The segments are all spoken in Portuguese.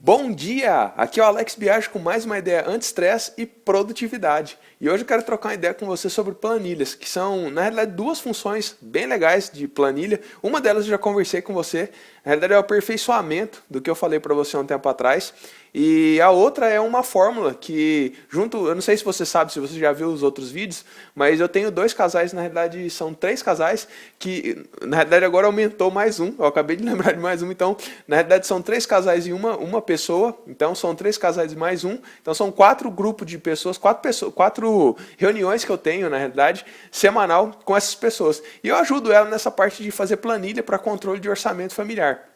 Bom dia! Aqui é o Alex Biaggi com mais uma ideia anti-estresse e produtividade. E hoje eu quero trocar uma ideia com você sobre planilhas, que são, na realidade, duas funções bem legais de planilha. Uma delas eu já conversei com você, na realidade é o aperfeiçoamento do que eu falei para você há um tempo atrás. E a outra é uma fórmula que, junto, eu não sei se você sabe, se você já viu os outros vídeos, mas eu tenho dois casais, na realidade são três casais, que na realidade agora aumentou mais um, eu acabei de lembrar de mais um, então na realidade são três casais e uma pessoa, então são três casais e mais um, então são quatro grupos de pessoas, quatro reuniões que eu tenho, na realidade, semanal com essas pessoas. E eu ajudo ela nessa parte de fazer planilha para controle de orçamento familiar.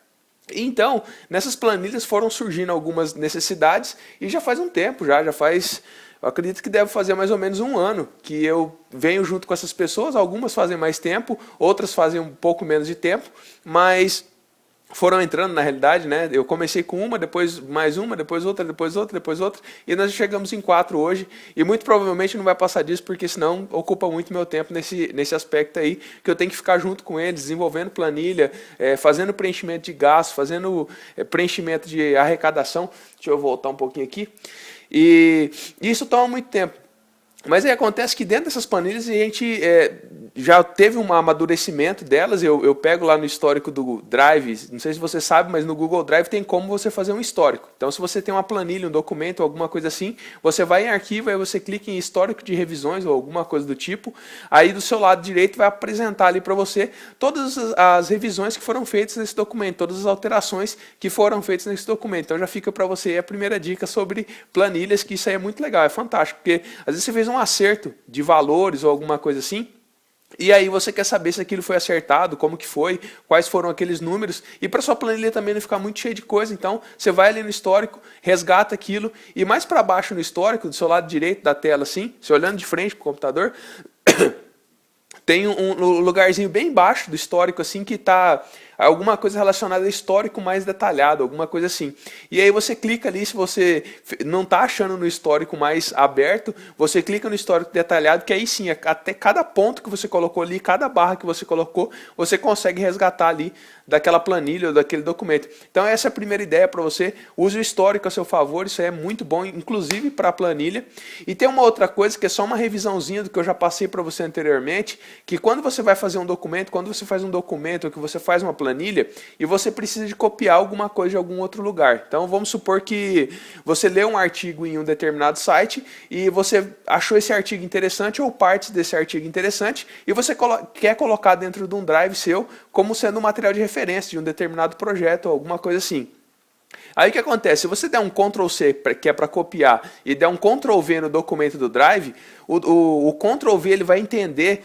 Então, nessas planilhas foram surgindo algumas necessidades e já faz um tempo, já faz, eu acredito que deve fazer mais ou menos um ano que eu venho junto com essas pessoas, algumas fazem mais tempo, outras fazem um pouco menos de tempo, mas foram entrando na realidade, né? Eu comecei com uma, depois mais uma, depois outra, depois outra, depois outra, e nós chegamos em quatro hoje, e muito provavelmente não vai passar disso, porque senão ocupa muito meu tempo nesse aspecto aí, que eu tenho que ficar junto com eles, desenvolvendo planilha, fazendo preenchimento de gasto, fazendo preenchimento de arrecadação. Deixa eu voltar um pouquinho aqui. E isso toma muito tempo. Mas aí acontece que dentro dessas planilhas a gente já teve um amadurecimento delas. Eu pego lá no histórico do Drive, não sei se você sabe, mas no Google Drive tem como você fazer um histórico. Então se você tem uma planilha, um documento, alguma coisa assim, você vai em arquivo, aí você clica em histórico de revisões ou alguma coisa do tipo, aí do seu lado direito vai apresentar ali para você todas as revisões que foram feitas nesse documento, todas as alterações que foram feitas nesse documento. Então já fica para você a primeira dica sobre planilhas, que isso aí é muito legal, é fantástico, porque às vezes você fez um acerto de valores ou alguma coisa assim, e aí você quer saber se aquilo foi acertado, como que foi, quais foram aqueles números, e para sua planilha também não ficar muito cheia de coisa, então você vai ali no histórico, resgata aquilo, e mais para baixo no histórico, do seu lado direito da tela assim, você olhando de frente para o computador, tem um lugarzinho bem embaixo do histórico assim que está alguma coisa relacionada a histórico mais detalhado, alguma coisa assim. E aí você clica ali, se você não está achando no histórico mais aberto, você clica no histórico detalhado, que aí sim, até cada ponto que você colocou ali, cada barra que você colocou, você consegue resgatar ali daquela planilha ou daquele documento. Então essa é a primeira ideia para você. Use o histórico a seu favor, isso aí é muito bom, inclusive para a planilha. E tem uma outra coisa que é só uma revisãozinha do que eu já passei para você anteriormente, que quando você vai fazer um documento, quando você faz um documento ou que você faz uma planilha e você precisa de copiar alguma coisa de algum outro lugar. Então vamos supor que você lê um artigo em um determinado site e você achou esse artigo interessante ou partes desse artigo interessante e você quer colocar dentro de um drive seu como sendo um material de referência de um determinado projeto ou alguma coisa assim. Aí o que acontece? Se você der um Ctrl C, que é para copiar, e der um Ctrl V no documento do Drive, o Ctrl V ele vai entender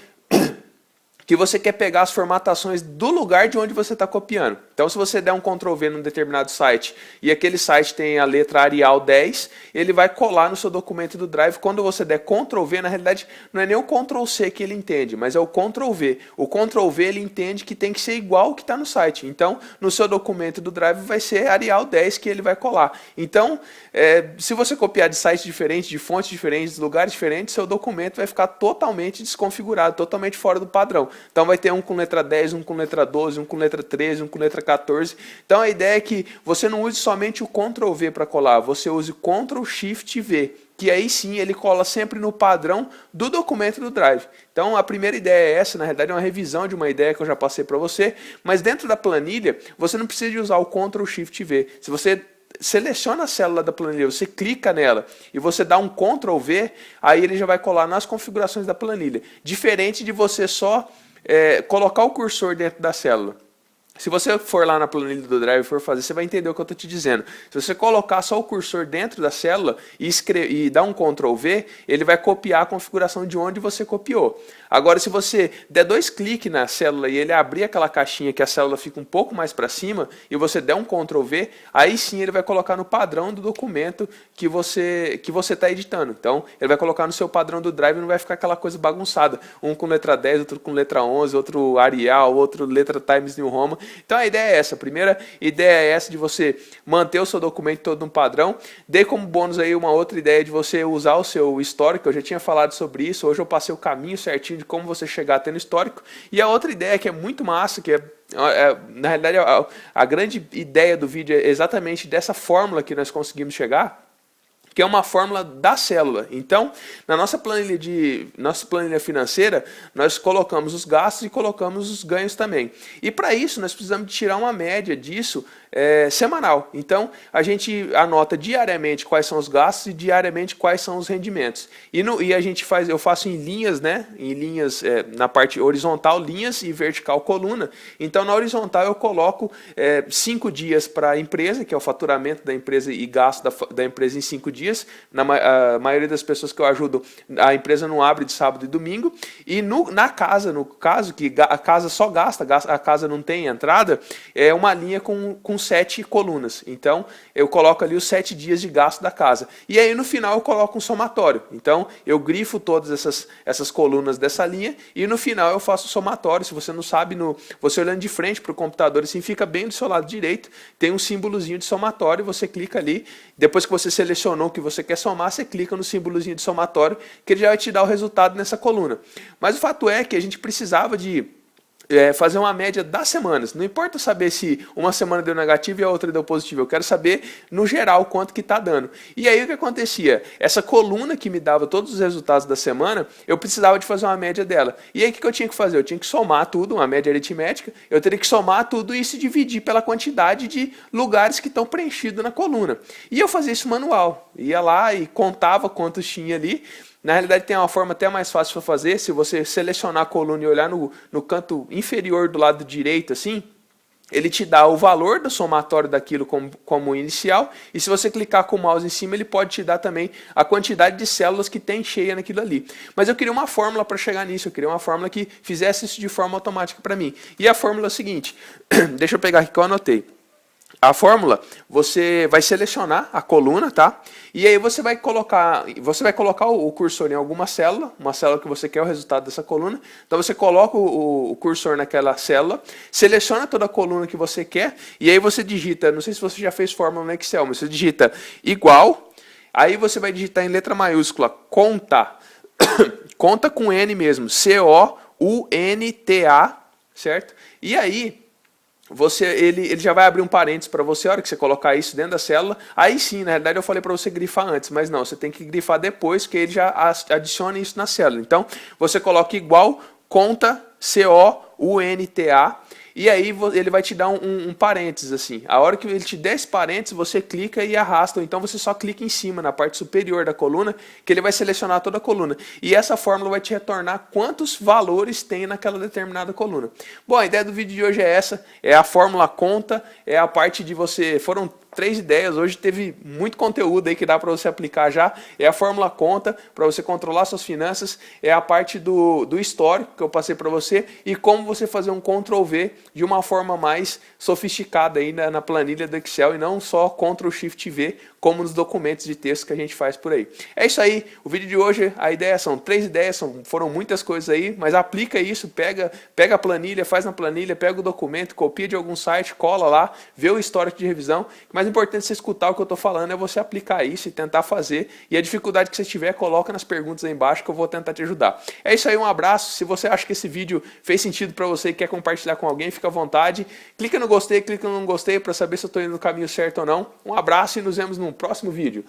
que você quer pegar as formatações do lugar de onde você está copiando. Então, se você der um Ctrl V num determinado site e aquele site tem a letra Arial 10, ele vai colar no seu documento do Drive. Quando você der Ctrl V, na realidade, não é nem o Ctrl C que ele entende, mas é o Ctrl V. O Ctrl V ele entende que tem que ser igual ao que está no site. Então, no seu documento do Drive vai ser Arial 10 que ele vai colar. Então, se você copiar de sites diferentes, de fontes diferentes, de lugares diferentes, seu documento vai ficar totalmente desconfigurado, totalmente fora do padrão. Então vai ter um com letra 10, um com letra 12, um com letra 13, um com letra 14. Então a ideia é que você não use somente o Ctrl V para colar, você use Ctrl Shift V, que aí sim ele cola sempre no padrão do documento do Drive. Então a primeira ideia é essa, na realidade é uma revisão de uma ideia que eu já passei para você, mas dentro da planilha você não precisa de usar o Ctrl Shift V. Se você seleciona a célula da planilha, você clica nela e você dá um Ctrl V, aí ele já vai colar nas configurações da planilha. Diferente de você só colocar o cursor dentro da célula. Se você for lá na planilha do Drive e for fazer, você vai entender o que eu estou te dizendo. Se você colocar só o cursor dentro da célula e dar um Ctrl V, ele vai copiar a configuração de onde você copiou. Agora, se você der dois cliques na célula e ele abrir aquela caixinha que a célula fica um pouco mais para cima e você der um Ctrl V, aí sim ele vai colocar no padrão do documento que você está editando. Então, ele vai colocar no seu padrão do Drive e não vai ficar aquela coisa bagunçada. Um com letra 10, outro com letra 11, outro Arial, outro letra Times New Roman. Então a ideia é essa. A primeira ideia é essa de você manter o seu documento todo no padrão. Dei como bônus aí uma outra ideia de você usar o seu histórico. Eu já tinha falado sobre isso. Hoje eu passei o caminho certinho de como você chegar até no histórico. E a outra ideia que é muito massa, que na realidade a grande ideia do vídeo é exatamente dessa fórmula que nós conseguimos chegar, que é uma fórmula da célula. Então, na nossa planilha financeira, nós colocamos os gastos e colocamos os ganhos também. E para isso, nós precisamos de tirar uma média disso semanal. Então, a gente anota diariamente quais são os gastos e diariamente quais são os rendimentos. E a gente eu faço em linhas, né? Em linhas, na parte horizontal, linhas e vertical, coluna. Então, na horizontal, eu coloco 5 dias para a empresa, que é o faturamento da empresa e gasto da empresa em 5 dias. A maioria das pessoas que eu ajudo, a empresa não abre de sábado e domingo. E na casa, no caso que a casa só gasta, a casa não tem entrada, é uma linha com 7 colunas. Então eu coloco ali os 7 dias de gasto da casa. E aí no final eu coloco um somatório. Então eu grifo todas essas colunas dessa linha e no final eu faço o somatório. Se você não sabe, você olhando de frente para o computador, assim, fica bem do seu lado direito, tem um símbolozinho de somatório, você clica ali. Depois que você selecionou o que você quer somar, você clica no símbolozinho de somatório, que ele já vai te dar o resultado nessa coluna. Mas o fato é que a gente precisava de fazer uma média das semanas. Não importa saber se uma semana deu negativo e a outra deu positivo. Eu quero saber, no geral, quanto que está dando. E aí o que acontecia? Essa coluna que me dava todos os resultados da semana, eu precisava de fazer uma média dela. E aí o que eu tinha que fazer? Eu tinha que somar tudo, uma média aritmética. Eu teria que somar tudo e se dividir pela quantidade de lugares que estão preenchidos na coluna. E eu fazia isso manual. Ia lá e contava quantos tinha ali. Na realidade tem uma forma até mais fácil para fazer. Se você selecionar a coluna e olhar no canto inferior do lado direito, assim, ele te dá o valor do somatório daquilo como inicial. E se você clicar com o mouse em cima, ele pode te dar também a quantidade de células que tem cheia naquilo ali. Mas eu queria uma fórmula para chegar nisso. Eu queria uma fórmula que fizesse isso de forma automática para mim. E a fórmula é a seguinte. Deixa eu pegar aqui que eu anotei. A fórmula, você vai selecionar a coluna, tá? E aí você vai colocar o cursor em alguma célula, uma célula que você quer o resultado dessa coluna. Então você coloca o cursor naquela célula, seleciona toda a coluna que você quer, e aí você digita, não sei se você já fez fórmula no Excel, mas você digita igual, aí você vai digitar em letra maiúscula, conta, conta com N mesmo, C-O-U-N-T-A, certo? E aí ele já vai abrir um parênteses para você, a hora que você colocar isso dentro da célula, aí sim, na realidade eu falei para você grifar antes, mas não, você tem que grifar depois, que ele já adiciona isso na célula. Então, você coloca igual, conta, C-O-U-N-T-A, e aí ele vai te dar um parênteses assim. A hora que ele te der esse parênteses, você clica e arrasta, ou então você só clica em cima, na parte superior da coluna, que ele vai selecionar toda a coluna. E essa fórmula vai te retornar quantos valores tem naquela determinada coluna. Bom, a ideia do vídeo de hoje é essa, é a fórmula conta, é a parte de você... Foram 3 ideias, hoje teve muito conteúdo aí que dá para você aplicar já, é a fórmula conta, para você controlar suas finanças, é a parte do histórico que eu passei para você, e como você fazer um Ctrl+V de uma forma mais sofisticada aí na planilha do Excel, e não só Ctrl+Shift+V, como nos documentos de texto que a gente faz por aí. É isso aí, o vídeo de hoje, a ideia são 3 ideias, foram muitas coisas aí, mas aplica isso, pega a planilha, faz na planilha, pega o documento, copia de algum site, cola lá, vê o histórico de revisão. O mais importante é você escutar o que eu estou falando, é você aplicar isso e tentar fazer, e a dificuldade que você tiver, coloca nas perguntas aí embaixo que eu vou tentar te ajudar. É isso aí, um abraço, se você acha que esse vídeo fez sentido para você e quer compartilhar com alguém, fica à vontade, clica no gostei, clica no não gostei para saber se eu estou indo no caminho certo ou não. Um abraço e nos vemos no próximo vídeo.